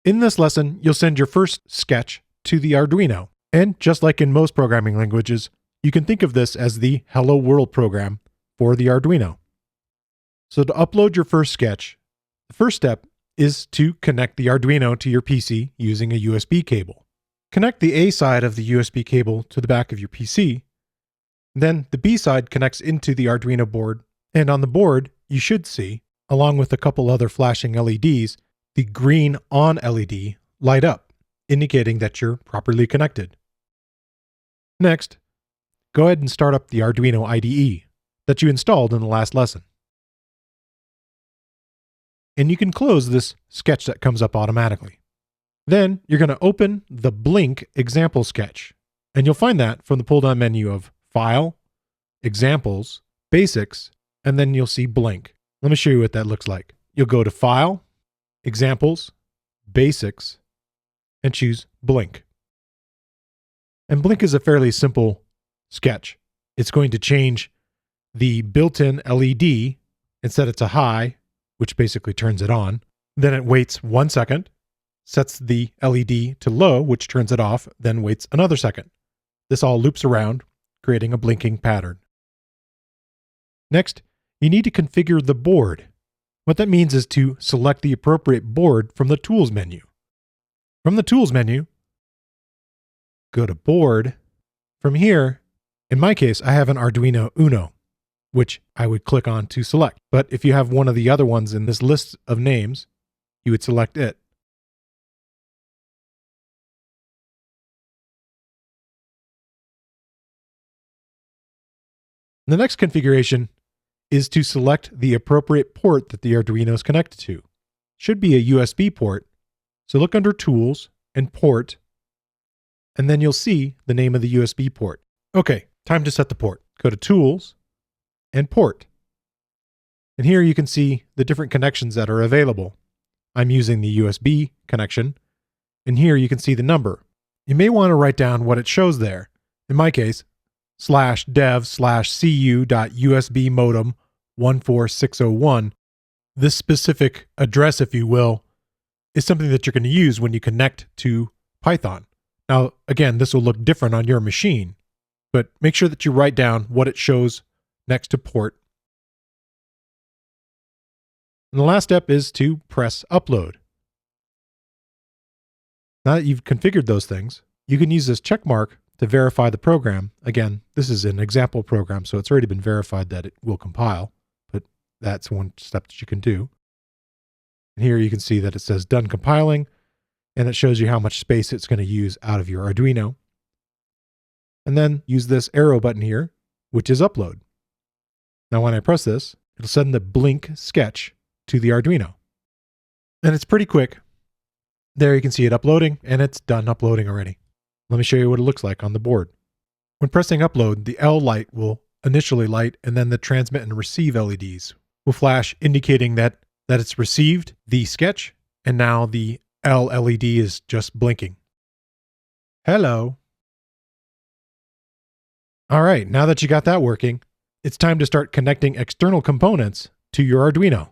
In this lesson, you'll send your first sketch to the Arduino. And just like in most programming languages, you can think of this as the Hello World program for the Arduino. So to upload your first sketch, the first step is to connect the Arduino to your PC using a USB cable. Connect the A side of the USB cable to the back of your PC. Then the B side connects into the Arduino board, and on the board, you should see, along with a couple other flashing LEDs, the green on LED light up, indicating that you're properly connected. Next, go ahead and start up the Arduino IDE that you installed in the last lesson. And you can close this sketch that comes up automatically. Then you're going to open the Blink example sketch, and you'll find that from the pull-down menu of File, Examples, Basics, and then you'll see Blink. Let me show you what that looks like. You'll go to File, Examples, Basics, and choose Blink. And Blink is a fairly simple sketch. It's going to change the built-in LED and set it to high, which basically turns it on. Then it waits 1 second, sets the LED to low, which turns it off, then waits another second. This all loops around, creating a blinking pattern. Next, you need to configure the board. What that means is to select the appropriate board from the Tools menu. From the Tools menu, go to Board. From here, in my case, I have an Arduino Uno, which I would click on to select. But if you have one of the other ones in this list of names, you would select it. The next configuration is to select the appropriate port that the Arduino is connected to. It should be a USB port. So look under Tools and Port, and then you'll see the name of the USB port. Okay, time to set the port. Go to Tools and Port. And here you can see the different connections that are available. I'm using the USB connection, and here you can see the number. You may want to write down what it shows there. In my case, /dev/cu.usb modem 14601. This specific address, if you will, is something that you're going to use when you connect to Python. Now, again, this will look different on your machine, but make sure that you write down what it shows next to port. And the last step is to press Upload. Now that you've configured those things, you can use this check mark to verify the program. Again, this is an example program, so it's already been verified that it will compile, but that's one step that you can do. And here you can see that it says done compiling, and it shows you how much space it's going to use out of your Arduino. And then use this arrow button here, which is Upload. Now when I press this, it'll send the Blink sketch to the Arduino. And it's pretty quick. There you can see it uploading, and it's done uploading already. Let me show you what it looks like on the board. When pressing Upload, the L light will initially light, and then the transmit and receive LEDs will flash, indicating that it's received the sketch, and now the L LED is just blinking. Hello. All right, now that you got that working, it's time to start connecting external components to your Arduino.